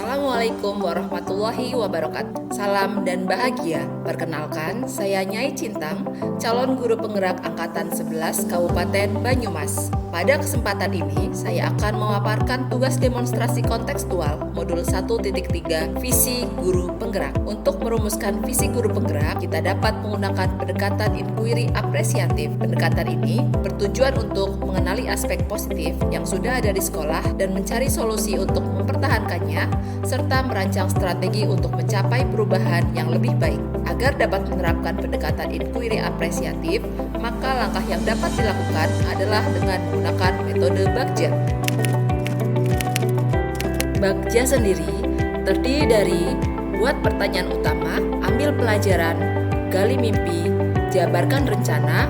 Assalamualaikum warahmatullahi wabarakatuh. Salam dan bahagia. Perkenalkan, saya Nyai Cintang, calon guru penggerak angkatan 11 Kabupaten Banyumas. Pada kesempatan ini, saya akan memaparkan tugas demonstrasi kontekstual modul 1.3 visi guru penggerak. Untuk merumuskan visi guru penggerak, kita dapat menggunakan pendekatan inquiry apresiatif. Pendekatan ini bertujuan untuk mengenali aspek positif yang sudah ada di sekolah dan mencari solusi untuk mempertahankannya, serta merancang strategi untuk mencapai perubahan yang lebih baik. Agar dapat menerapkan pendekatan inquiry apresiatif, maka langkah yang dapat dilakukan adalah dengan menggunakan metode Bagja. Bagja sendiri terdiri dari buat pertanyaan utama, ambil pelajaran, gali mimpi, jabarkan rencana,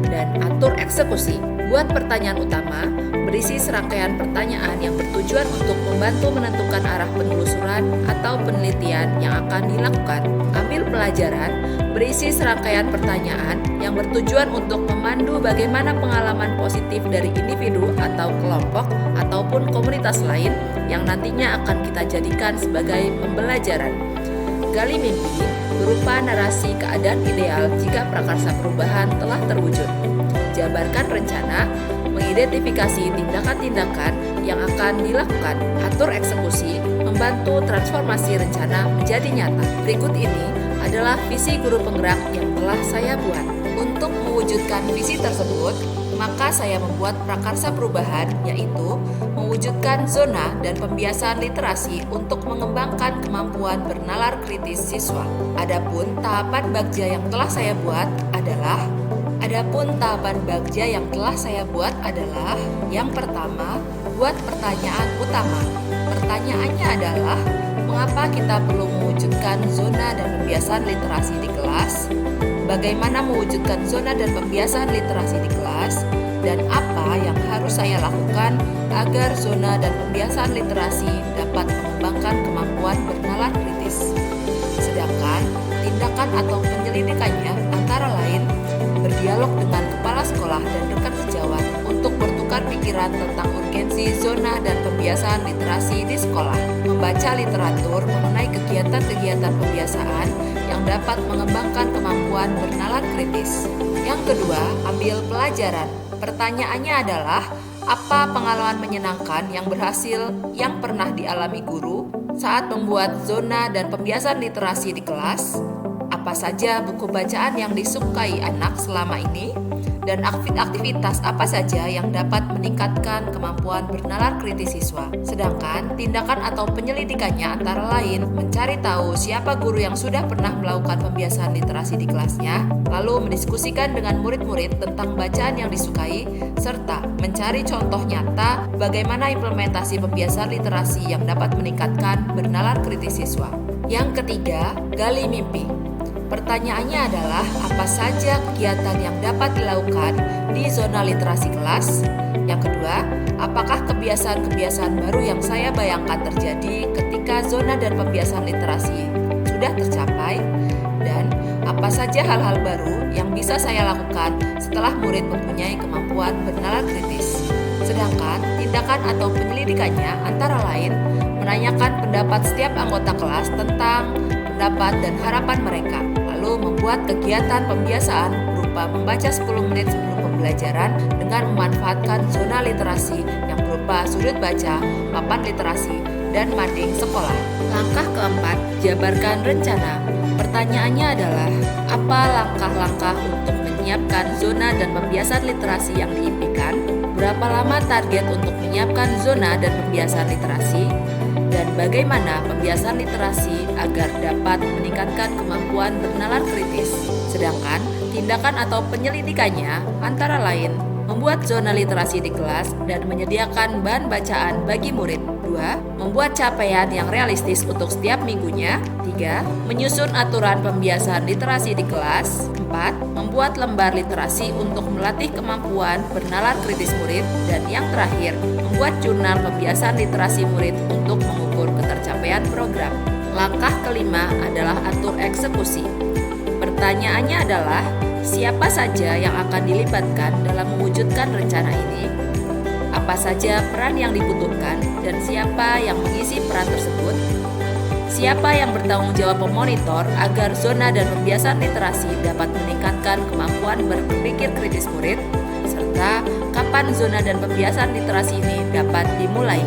dan atur eksekusi. Buat pertanyaan utama, berisi serangkaian pertanyaan yang bertujuan untuk membantu menentukan arah penelusuran atau penelitian yang akan dilakukan. Ambil pelajaran, berisi serangkaian pertanyaan yang bertujuan untuk memandu bagaimana pengalaman positif dari individu atau kelompok ataupun komunitas lain yang nantinya akan kita jadikan sebagai pembelajaran. Gali mimpi berupa narasi keadaan ideal jika prakarsa perubahan telah terwujud. Jabarkan rencana, mengidentifikasi tindakan-tindakan yang akan dilakukan. Atur eksekusi, membantu transformasi rencana menjadi nyata. Berikut ini adalah visi guru penggerak yang telah saya buat. Untuk mewujudkan visi tersebut, maka saya membuat prakarsa perubahan, yaitu mewujudkan zona dan pembiasaan literasi untuk mengembangkan kemampuan bernalar kritis siswa. Adapun tahapan Bagja yang telah saya buat adalah yang pertama, buat pertanyaan utama. Pertanyaannya adalah, mengapa kita perlu mewujudkan zona dan pembiasaan literasi di kelas? Bagaimana mewujudkan zona dan pembiasaan literasi di kelas? Dan apa yang harus saya lakukan agar zona dan pembiasaan literasi dapat mengembangkan kemampuan bernalar kritis? Sedangkan tindakan atau penyelidikannya antara lain berdialog dengan kepala sekolah dan rekan sejawat untuk bertukar pikiran tentang urgensi zona dan pembiasaan literasi di sekolah, membaca literatur mengenai kegiatan-kegiatan pembiasaan yang dapat mengembangkan kemampuan bernalar kritis. Yang kedua, ambil pelajaran. Pertanyaannya adalah, apa pengalaman menyenangkan yang berhasil yang pernah dialami guru saat membuat zona dan pembiasaan literasi di kelas? Apa saja buku bacaan yang disukai anak selama ini? Dan aktivitas apa saja yang dapat meningkatkan kemampuan bernalar kritis siswa? Sedangkan tindakan atau penyelidikannya antara lain mencari tahu siapa guru yang sudah pernah melakukan pembiasaan literasi di kelasnya, lalu mendiskusikan dengan murid-murid tentang bacaan yang disukai, serta mencari contoh nyata bagaimana implementasi pembiasaan literasi yang dapat meningkatkan bernalar kritis siswa. Yang ketiga, gali mimpi. Pertanyaannya adalah, apa saja kegiatan yang dapat dilakukan di zona literasi kelas? Yang kedua, apakah kebiasaan-kebiasaan baru yang saya bayangkan terjadi ketika zona dan pembiasaan literasi sudah tercapai? Dan apa saja hal-hal baru yang bisa saya lakukan setelah murid mempunyai kemampuan bernalar kritis? Sedangkan tindakan atau penyelidikannya antara lain menanyakan pendapat setiap anggota kelas tentang pendapat dan harapan mereka, lalu membuat kegiatan pembiasaan berupa membaca 10 menit sebelum pembelajaran dengan memanfaatkan zona literasi yang berupa sudut baca, papan literasi, dan mading sekolah. Langkah keempat, jabarkan rencana. Pertanyaannya adalah, apa langkah-langkah untuk menyiapkan zona dan pembiasaan literasi yang diimpikan? Berapa lama target untuk menyiapkan zona dan pembiasaan literasi? Dan bagaimana pembiasaan literasi agar dapat meningkatkan kemampuan bernalar kritis. Sedangkan tindakan atau penyelidikannya antara lain membuat zona literasi di kelas dan menyediakan bahan bacaan bagi murid. 2. Membuat capaian yang realistis untuk setiap minggunya. 3. Menyusun aturan pembiasaan literasi di kelas. 4. Membuat lembar literasi untuk melatih kemampuan bernalar kritis murid. Dan yang terakhir, membuat jurnal pembiasaan literasi murid untuk mengukur ketercapaian program. Langkah kelima adalah atur eksekusi. Pertanyaannya adalah, siapa saja yang akan dilibatkan dalam mewujudkan rencana ini? Apa saja peran yang dibutuhkan dan siapa yang mengisi peran tersebut? Siapa yang bertanggung jawab memonitor agar zona dan pembiasan literasi dapat meningkatkan kemampuan berpikir kritis murid, serta kapan zona dan pembiasan literasi ini dapat dimulai.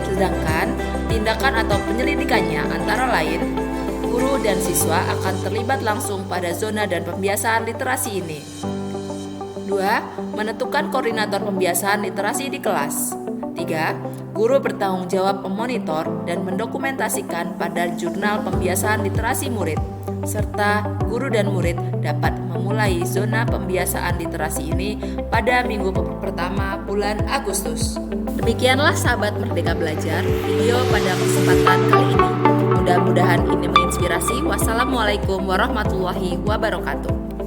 Sedangkan tindakan atau penyelidikannya antara lain, guru dan siswa akan terlibat langsung pada zona dan pembiasaan literasi ini. 2. Menentukan koordinator pembiasaan literasi di kelas. 3. Guru bertanggung jawab memonitor dan mendokumentasikan pada jurnal pembiasaan literasi murid, serta guru dan murid dapat memulai zona pembiasaan literasi ini pada minggu pertama bulan Agustus. Demikianlah sahabat Merdeka Belajar video pada kesempatan kali ini. Mudah-mudahan ini menginspirasi. Wassalamualaikum warahmatullahi wabarakatuh.